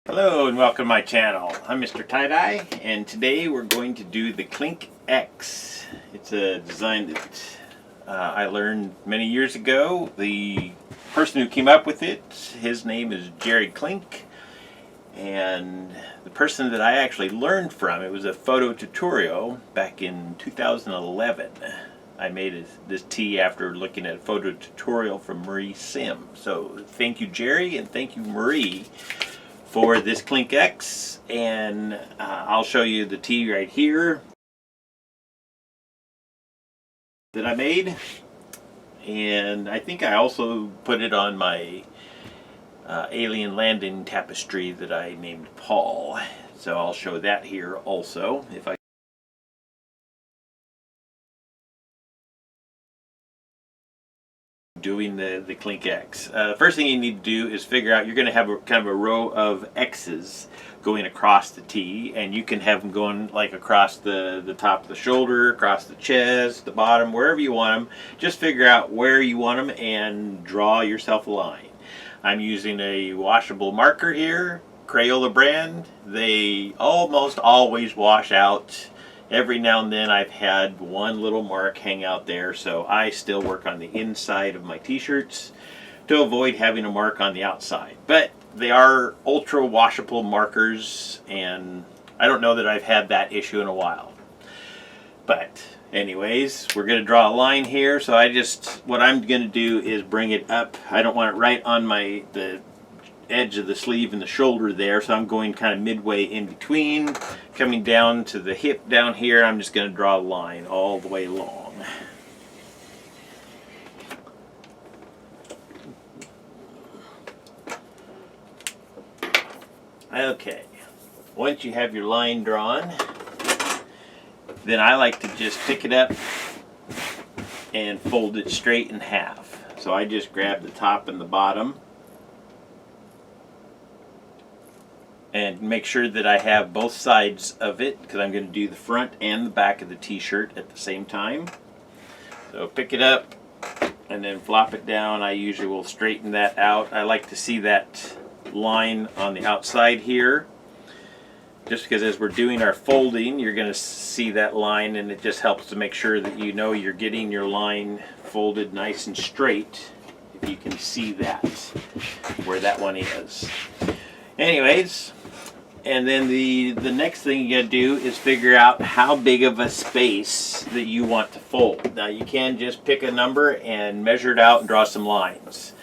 Hello and welcome to my channel. I'm MrTieDye and today we're going to do the KlinkX. It's a design that I learned many years ago. The person who came up with it, his name is Klink, and the person that I actually learned from, it was a photo tutorial back in 2011. I made this tee after looking at a photo tutorial from Marie Sim. So thank you Jerry and thank you Marie for this KlinkX, and I'll show you the tee right here that I made, and I think I also put it on my alien landing tapestry that I named Paul, so I'll show that here also if I doing the KlinkX. First thing you need to do is figure out you're going to have kind of a row of X's going across the tee, and you can have them going like across the top of the shoulder, across the chest, the bottom, wherever you want them. Just figure out where you want them and draw yourself a line. I'm using a washable marker here, Crayola brand. They almost always wash out. Every now and then I've had one little mark hang out there, so I still work on the inside of my t-shirts to avoid having a mark on the outside. But they are ultra washable markers, and I don't know that I've had that issue in a while. But anyways, we're going to draw a line here, so what I'm going to do is bring it up. I don't want it right on the edge of the sleeve and the shoulder there, so I'm going kind of midway in between, coming down to the hip down here. I'm just going to draw a line all the way along. Okay, once you have your line drawn, then I like to just pick it up and fold it straight in half. So I just grab the top and the bottom and make sure that I have both sides of it, because I'm going to do the front and the back of the t-shirt at the same time. So pick it up and then flop it down. I usually will straighten that out. I like to see that line on the outside here, just because as we're doing our folding you're going to see that line, and it just helps to make sure that you know you're getting your line folded nice and straight, if you can see that where that one is. Anyways, and then the next thing you gotta do is figure out how big of a space that you want to fold. Now you can just pick a number and measure it out and draw some lines.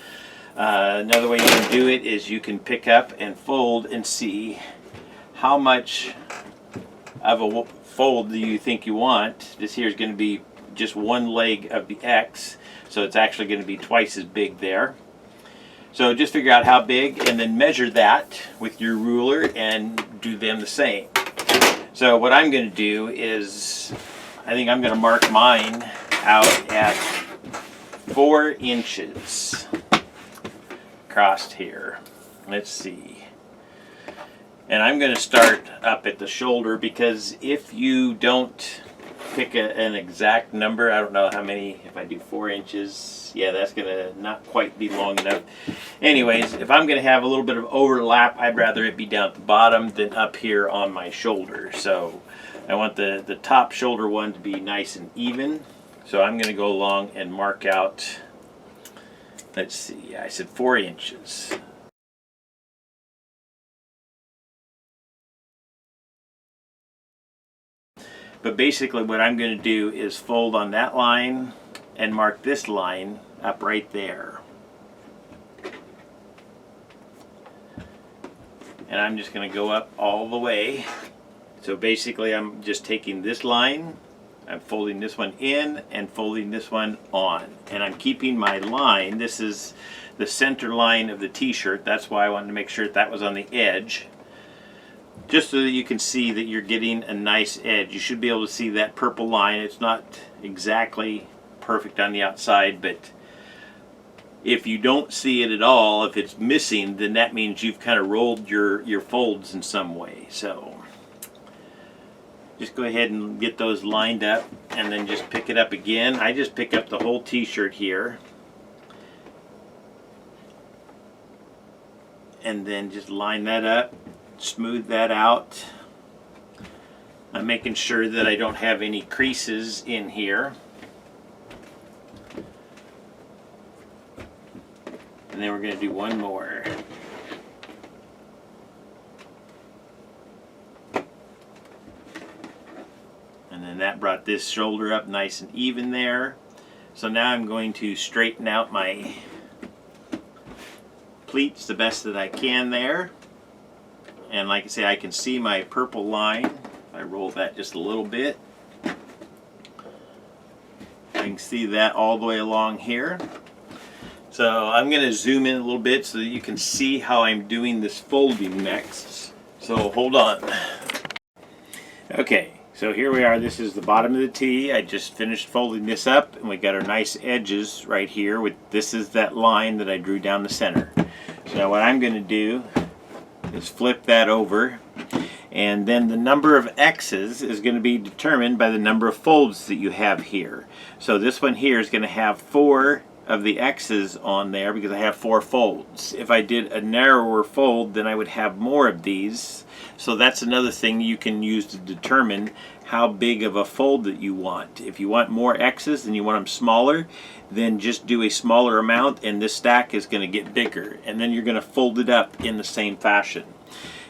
Another way you can do it is you can pick up and fold and see how much of a fold do you think you want. This here is going to be just one leg of the X, so it's actually going to be twice as big there. So just figure out how big and then measure that with your ruler and do them the same. So what I'm going to do is, I think I'm going to mark mine out at 4 inches across here. Let's see. And I'm going to start up at the shoulder, because if you don't pick an exact number, I don't know how many, if I do 4 inches, yeah, that's going to not quite be long enough. Anyways, if I'm going to have a little bit of overlap, I'd rather it be down at the bottom than up here on my shoulder. So I want the top shoulder one to be nice and even. So I'm going to go along and mark out, let's see, I said 4 inches. But basically what I'm going to do is fold on that line and mark this line up right there. And I'm just going to go up all the way. So basically I'm just taking this line, I'm folding this one in and folding this one on. And I'm keeping my line, this is the center line of the t-shirt, that's why I wanted to make sure that was on the edge. Just so that you can see that you're getting a nice edge. You should be able to see that purple line. It's not exactly perfect on the outside, but if you don't see it at all, if it's missing, then that means you've kind of rolled your folds in some way. So just go ahead and get those lined up and then just pick it up again. I just pick up the whole t-shirt here and then just line that up smooth that out. I'm making sure that I don't have any creases in here. And then we're going to do one more. And then that brought this shoulder up nice and even there. So now I'm going to straighten out my pleats the best that I can there. And like I say, I can see my purple line. If I roll that just a little bit, I can see that all the way along here. So I'm going to zoom in a little bit so that you can see how I'm doing this folding next. So hold on. Okay, so here we are. This is the bottom of the tee. I just finished folding this up, and we got our nice edges right here. This is that line that I drew down the center. So now what I'm going to do is flip that over, and then the number of X's is going to be determined by the number of folds that you have here. So this one here is going to have 4 of the X's on there because I have 4 folds. If I did a narrower fold, then I would have more of these. So that's another thing you can use to determine how big of a fold that you want. If you want more X's and you want them smaller, then just do a smaller amount and this stack is going to get bigger. And then you're going to fold it up in the same fashion.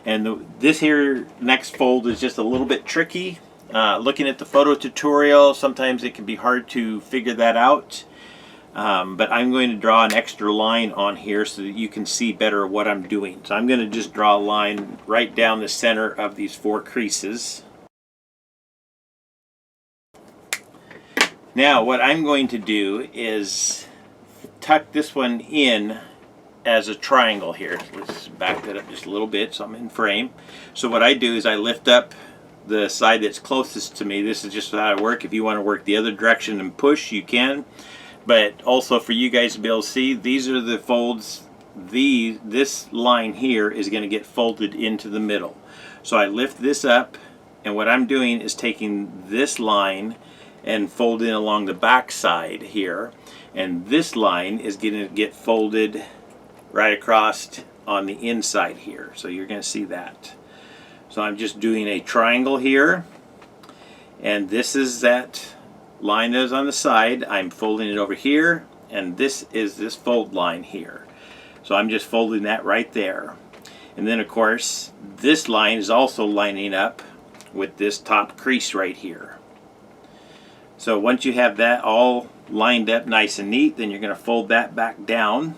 And this here next fold is just a little bit tricky. Looking at the photo tutorial, sometimes it can be hard to figure that out. But I'm going to draw an extra line on here so that you can see better what I'm doing. So I'm going to just draw a line right down the center of these 4 creases. Now what I'm going to do is tuck this one in as a triangle here. Let's back that up just a little bit so I'm in frame. So what I do is I lift up the side that's closest to me. This is just how I work. If you want to work the other direction and push, you can. But also for you guys to be able to see, these are the folds. This line here is going to get folded into the middle. So I lift this up, and what I'm doing is taking this line and folding along the back side here, and this line is going to get folded right across on the inside here. So you're going to see that. So I'm just doing a triangle here, and this is that line that is on the side. I'm folding it over here, and this is this fold line here. So I'm just folding that right there. And then of course this line is also lining up with this top crease right here. So once you have that all lined up nice and neat, then you're going to fold that back down,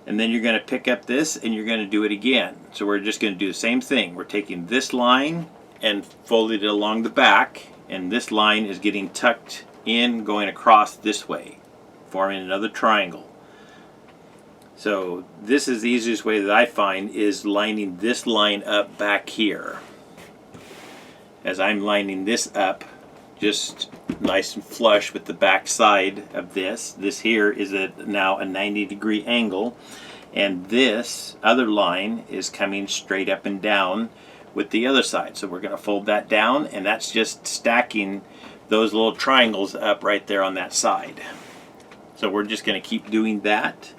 and then you're going to pick up this and you're going to do it again. So we're just going to do the same thing. We're taking this line and folding it along the back, and this line is getting tucked in going across this way, forming another triangle. So this is the easiest way that I find, is lining this line up back here. As I'm lining this up just nice and flush with the back side of this. This here is now a 90-degree angle, and this other line is coming straight up and down with the other side. So we're going to fold that down, and that's just stacking those little triangles up right there on that side. So we're just going to keep doing that.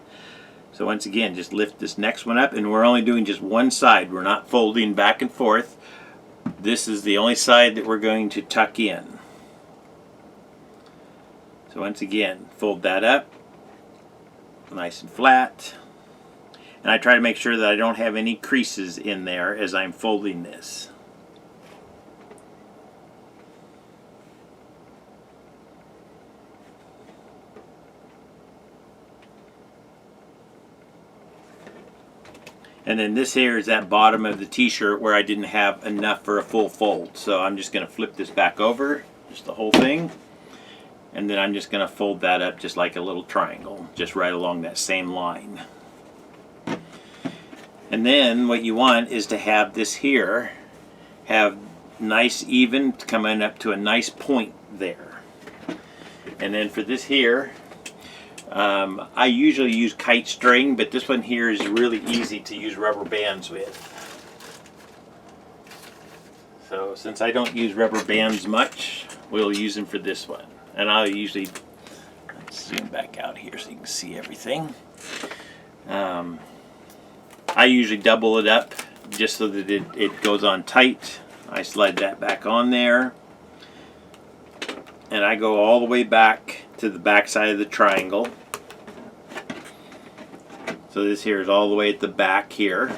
So once again, just lift this next one up, and we're only doing just one side. We're not folding back and forth. This is the only side that we're going to tuck in. So once again, fold that up nice and flat. And I try to make sure that I don't have any creases in there as I'm folding this. And then this here is that bottom of the t-shirt where I didn't have enough for a full fold. So I'm just going to flip this back over, just the whole thing. And then I'm just going to fold that up just like a little triangle, just right along that same line. And then what you want is to have this here have nice even, coming up to a nice point there. And then for this here, I usually use kite string, but this one here is really easy to use rubber bands with. So since I don't use rubber bands much, we'll use them for this one. And I'll usually, let's zoom back out here so you can see everything. I I usually double it up just so that it goes on tight. I slide that back on there. And I go all the way back to the back side of the triangle. So this here is all the way at the back here.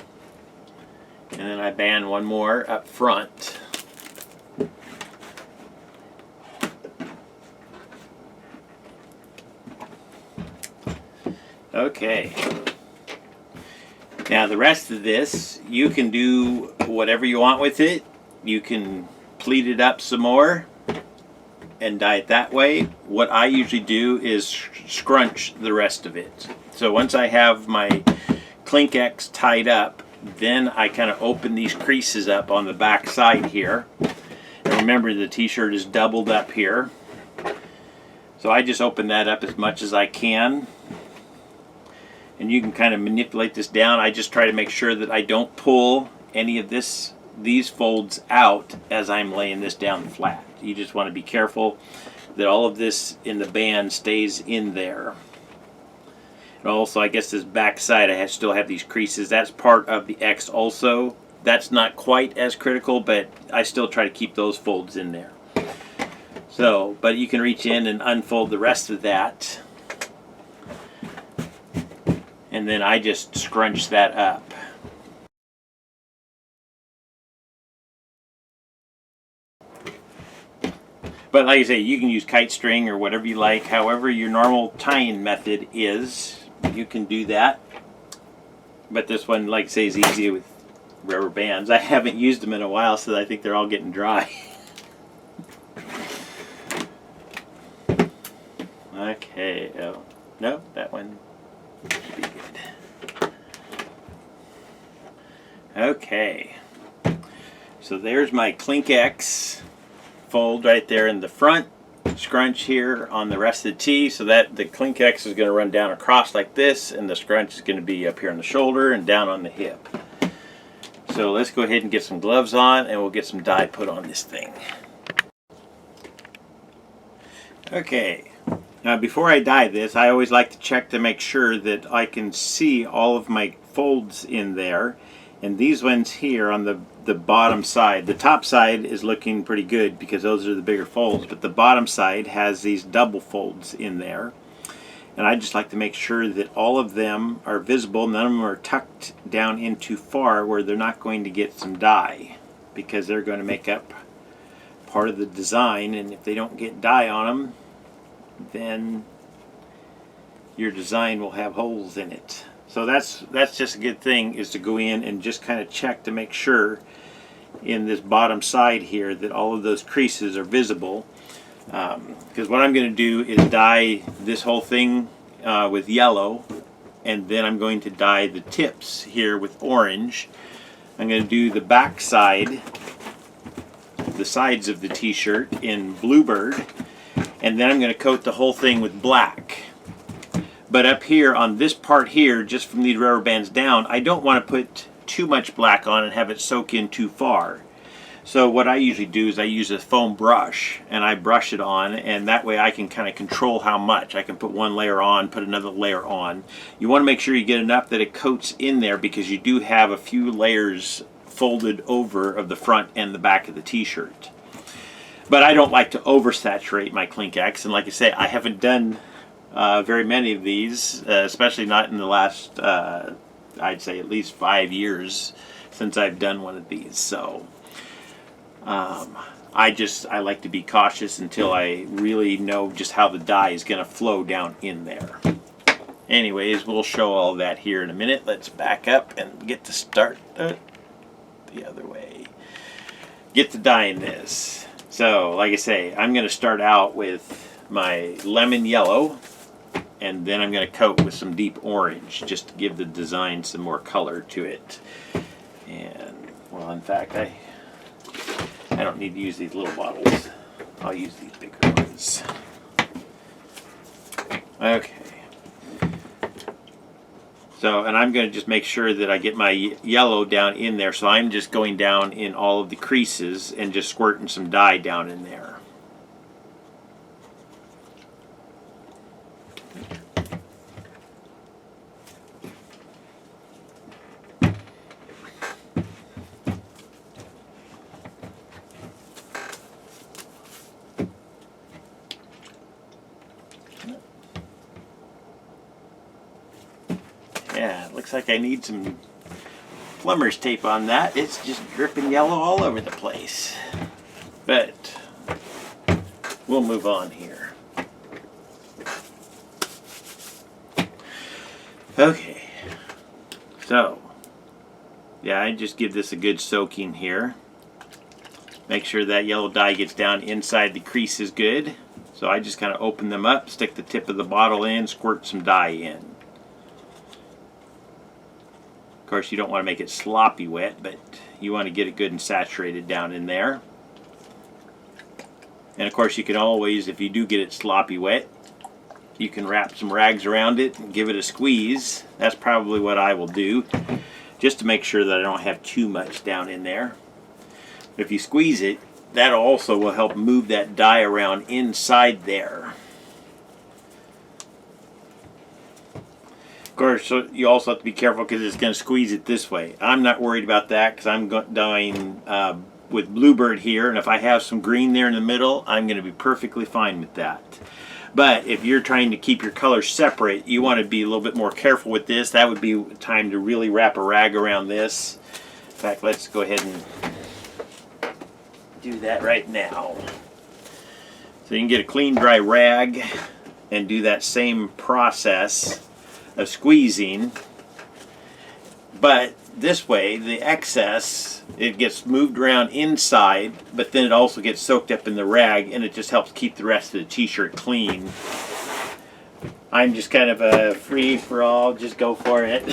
And then I band one more up front. Okay. Now the rest of this, you can do whatever you want with it. You can pleat it up some more and dye it that way. What I usually do is scrunch the rest of it. So once I have my KlinkX tied up, then I kind of open these creases up on the back side here. And remember, the t-shirt is doubled up here. So I just open that up as much as I can. And you can kind of manipulate this down. I just try to make sure that I don't pull any of these folds out as I'm laying this down flat. You just want to be careful that all of this in the band stays in there. And also, I guess this back side, I still have these creases. That's part of the X also. That's not quite as critical, but I still try to keep those folds in there. So, but you can reach in and unfold the rest of that. And then I just scrunch that up. But like I say, you can use kite string or whatever you like. However your normal tying method is, you can do that. But this one, like I say, is easy with rubber bands. I haven't used them in a while, so I think they're all getting dry. Okay. Oh, no, that one should be good. Okay. So there's my KlinkX fold right there in the front, scrunch here on the rest of the tee, so that the KlinkX is going to run down across like this, and the scrunch is going to be up here on the shoulder and down on the hip. So let's go ahead and get some gloves on, and we'll get some dye put on this thing. Okay, now before I dye this, I always like to check to make sure that I can see all of my folds in there. And these ones here on the bottom side, the top side is looking pretty good because those are the bigger folds, but the bottom side has these double folds in there. And I just like to make sure that all of them are visible, none of them are tucked down in too far where they're not going to get some dye, because they're going to make up part of the design, and if they don't get dye on them, then your design will have holes in it. So that's just a good thing, is to go in and just kind of check to make sure in this bottom side here that all of those creases are visible. Because what I'm going to do is dye this whole thing with yellow, and then I'm going to dye the tips here with orange. I'm going to do the back side, the sides of the t-shirt in bluebird, and then I'm going to coat the whole thing with black. But up here on this part here, just from these rubber bands down, I don't want to put too much black on and have it soak in too far. So what I usually do is I use a foam brush and I brush it on, and that way I can kind of control how much. I can put one layer on, put another layer on. You want to make sure you get enough that it coats in there, because you do have a few layers folded over of the front and the back of the t-shirt. But I don't like to oversaturate my KlinkX, and like I say, I haven't done very many of these, especially not in the last, I'd say at least 5 years since I've done one of these. So I like to be cautious until I really know just how the dye is going to flow down in there. Anyways, we'll show all that here in a minute. Let's back up and get to start the other way. Get to dyeing this. So, like I say, I'm going to start out with my lemon yellow, and then I'm going to coat with some deep orange just to give the design some more color to it. And, well, in fact, I don't need to use these little bottles. I'll use these bigger ones. Okay. So, and I'm going to just make sure that I get my yellow down in there. So I'm just going down in all of the creases and just squirting some dye down in there. Yeah, it looks like I need some plumber's tape on that. It's just dripping yellow all over the place. But we'll move on here. Okay. So, yeah, I just give this a good soaking here. Make sure that yellow dye gets down inside the creases good. So I just kind of open them up, stick the tip of the bottle in, squirt some dye in. Of course, you don't want to make it sloppy wet, but you want to get it good and saturated down in there. And of course, you can always, if you do get it sloppy wet, you can wrap some rags around it and give it a squeeze. That's probably what I will do, just to make sure that I don't have too much down in there. If you squeeze it, that also will help move that dye around inside there. Of course, so you also have to be careful because it's going to squeeze it this way. I'm not worried about that because I'm dyeing with Bluebird here, and if I have some green there in the middle, I'm going to be perfectly fine with that. But if you're trying to keep your colors separate, you want to be a little bit more careful with this. That would be time to really wrap a rag around this. In fact, let's go ahead and do that right now. So you can get a clean dry rag and do that same process of squeezing, but this way the excess, it gets moved around inside, but then it also gets soaked up in the rag, and it just helps keep the rest of the t-shirt clean. I'm just kind of a free for all, just go for it.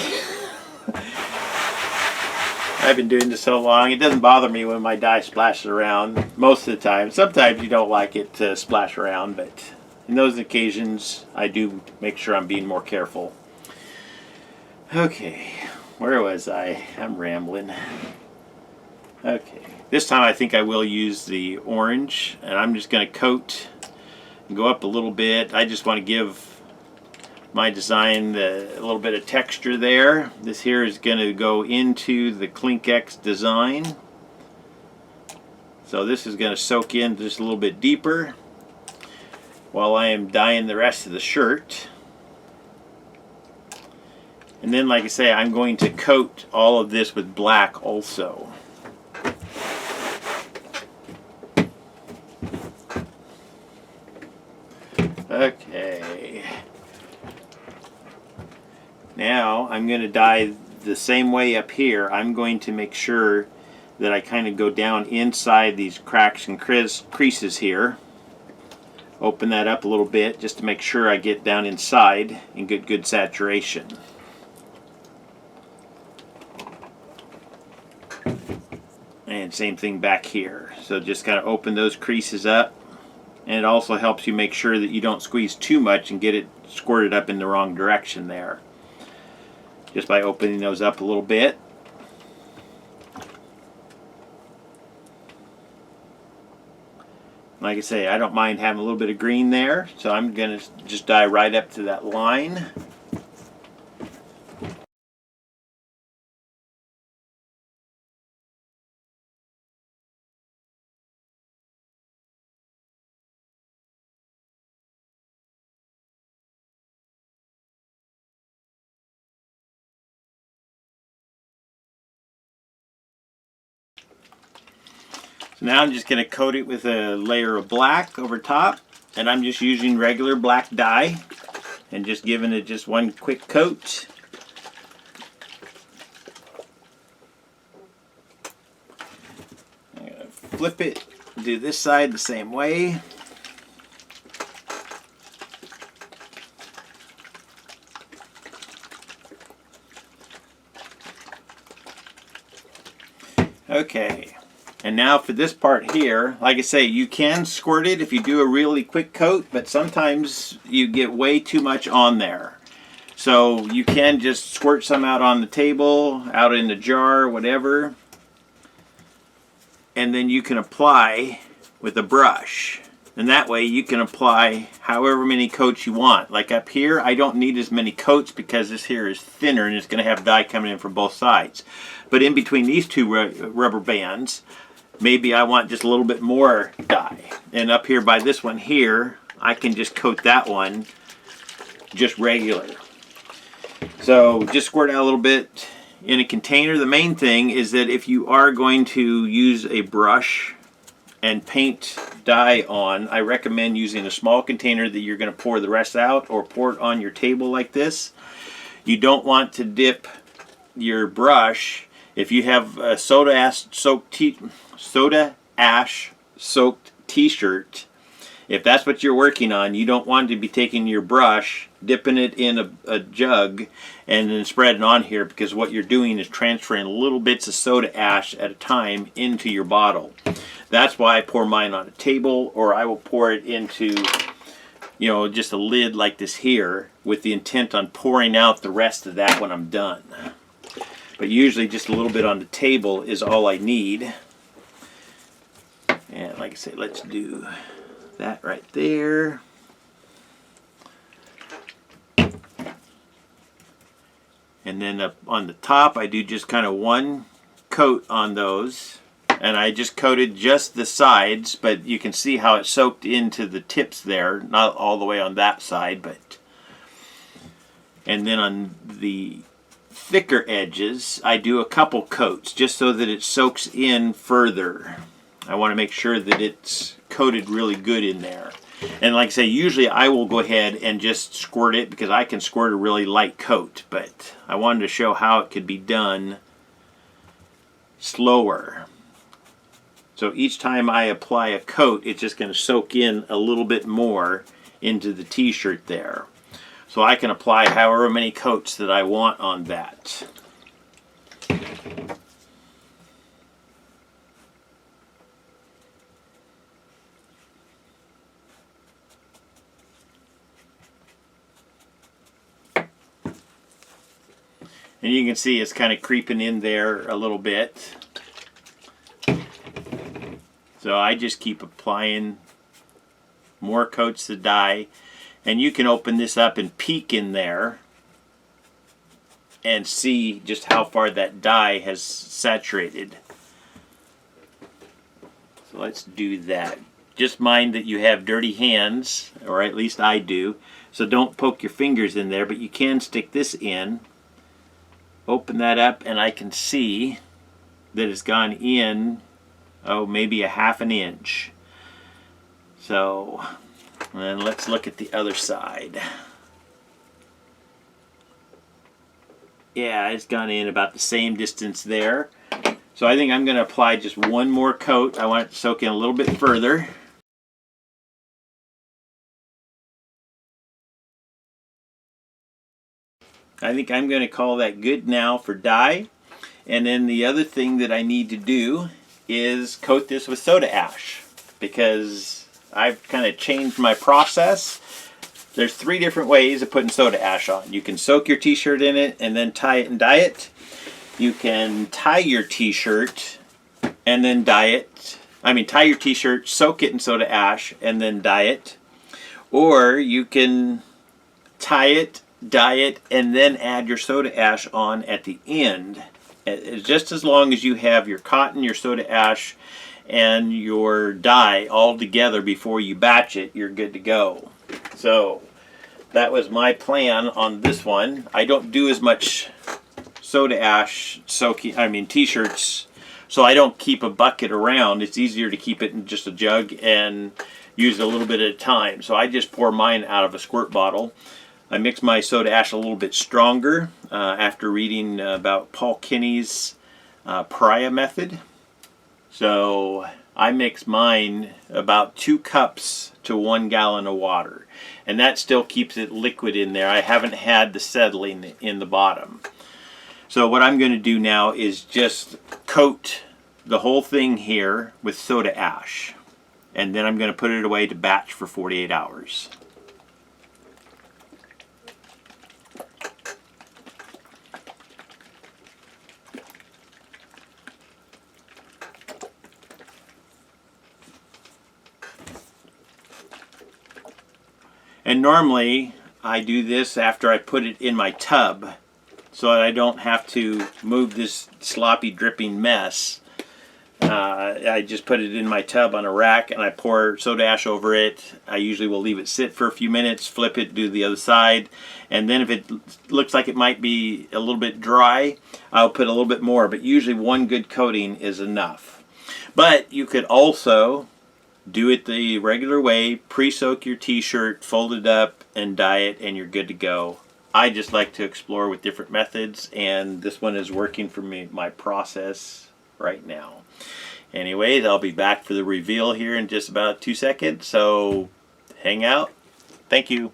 I've been doing this so long, it doesn't bother me when my dye splashes around most of the time. Sometimes you don't like it to splash around, but in those occasions I do make sure I'm being more careful. Okay, where was I? I'm rambling. Okay, this time I think I will use the orange, and I'm just going to coat and go up a little bit. I just want to give my design a little bit of texture there. This here is going to go into the KlinkX design. So this is going to soak in just a little bit deeper while I am dyeing the rest of the shirt. And then, like I say, I'm going to coat all of this with black also. Okay. Now I'm going to dye the same way up here. I'm going to make sure that I kind of go down inside these cracks and creases here. Open that up a little bit just to make sure I get down inside and get good saturation. And same thing back here. So just kind of open those creases up. And it also helps you make sure that you don't squeeze too much and get it squirted up in the wrong direction there. Just by opening those up a little bit. Like I say, I don't mind having a little bit of green there, so I'm going to just dye right up to that line. So now I'm just going to coat it with a layer of black over top, and I'm just using regular black dye and just giving it just one quick coat. I'm going to flip it, do this side the same way. Okay. And now for this part here, like I say, you can squirt it if you do a really quick coat, but sometimes you get way too much on there. So you can just squirt some out on the table, out in the jar, whatever. And then you can apply with a brush. And that way you can apply however many coats you want. Like up here, I don't need as many coats because this here is thinner and it's going to have dye coming in from both sides. But in between these two rubber bands, maybe I want just a little bit more dye. And up here by this one here, I can just coat that one just regular. So just squirt out a little bit in a container. The main thing is that if you are going to use a brush and paint dye on, I recommend using a small container that you're going to pour the rest out, or pour it on your table like this. You don't want to dip your brush. If you have a soda ash soaked t-shirt, if that's what you're working on, you don't want to be taking your brush, dipping it in a jug, and then spreading on here, because what you're doing is transferring little bits of soda ash at a time into your bottle. That's why I pour mine on a table, or I will pour it into, you know, just a lid like this here, with the intent on pouring out the rest of that when I'm done. But usually just a little bit on the table is all I need. And like I said, let's do that right there. And then up on the top, I do just kind of one coat on those. And I just coated just the sides, but you can see how it soaked into the tips there. Not all the way on that side, but... And then on the thicker edges, I do a couple coats just so that it soaks in further. I want to make sure that it's coated really good in there. And like I say, usually I will go ahead and just squirt it, because I can squirt a really light coat, but I wanted to show how it could be done slower. So each time I apply a coat, it's just going to soak in a little bit more into the t-shirt there. So I can apply however many coats that I want on that. And you can see it's kind of creeping in there a little bit. So I just keep applying more coats of dye. And you can open this up and peek in there and see just how far that dye has saturated. So let's do that. Just mind that you have dirty hands, or at least I do. So don't poke your fingers in there, but you can stick this in. Open that up and I can see that it's gone in, oh, maybe a ½ an inch. So, and let's look at the other side. Yeah, it's gone in about the same distance there. So I think I'm going to apply just one more coat. I want it to soak in a little bit further. I think I'm going to call that good now for dye. And then the other thing that I need to do is coat this with soda ash, because I've kind of changed my process. There's 3 different ways of putting soda ash on. You can soak your t-shirt in it and then tie it and dye it. You can tie your t-shirt and then dye it. I mean, tie your t-shirt, soak it in soda ash, and then dye it. Or you can tie it, dye it, and then add your soda ash on at the end. Just as long as you have your cotton, your soda ash, and your dye all together before you batch it, you're good to go. So that was my plan on this one. I don't do as much soda ash soaking, t-shirts, so I don't keep a bucket around. It's easier to keep it in just a jug and use it a little bit at a time. So I just pour mine out of a squirt bottle. I mix my soda ash a little bit stronger after reading about Paul Kinney's Pariah method. So I mix mine about 2 cups to 1 gallon of water. And that still keeps it liquid in there. I haven't had the settling in the bottom. So what I'm going to do now is just coat the whole thing here with soda ash. And then I'm going to put it away to batch for 48 hours. And normally I do this after I put it in my tub, so that I don't have to move this sloppy dripping mess I just put it in my tub on a rack and I pour soda ash over it. I usually will leave it sit for a few minutes, flip it, do the other side, and then if it looks like it might be a little bit dry, I'll put a little bit more, but usually one good coating is enough. But you could also do it the regular way, pre-soak your t-shirt, fold it up, and dye it, and you're good to go. I just like to explore with different methods, and this one is working for me, my process right now. Anyways, I'll be back for the reveal here in just about 2 seconds, so hang out. Thank you.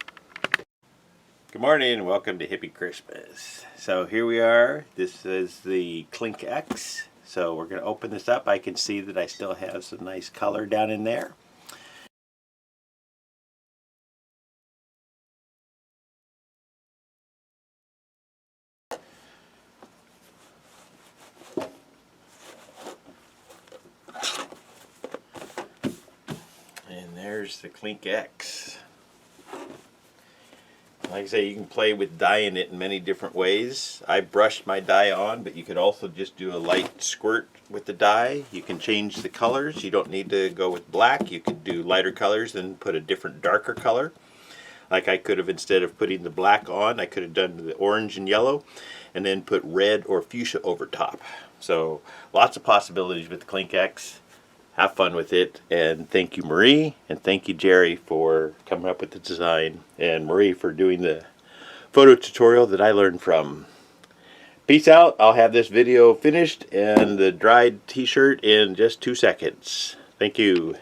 Good morning and welcome to Hippie Christmas. So here we are. This is the KlinkX. So we're going to open this up. I can see that I still have some nice color down in there. And there's the KlinkX. Like I say, you can play with dyeing it in many different ways. I brushed my dye on, but you could also just do a light squirt with the dye. You can change the colors. You don't need to go with black. You could do lighter colors and put a different darker color. Like I could have, instead of putting the black on, I could have done the orange and yellow and then put red or fuchsia over top. So lots of possibilities with the KlinkX. Have fun with it, and thank you Marie, and thank you Jerry for coming up with the design, and Marie for doing the photo tutorial that I learned from. Peace out. I'll have this video finished and the dried t-shirt in just 2 seconds. Thank you.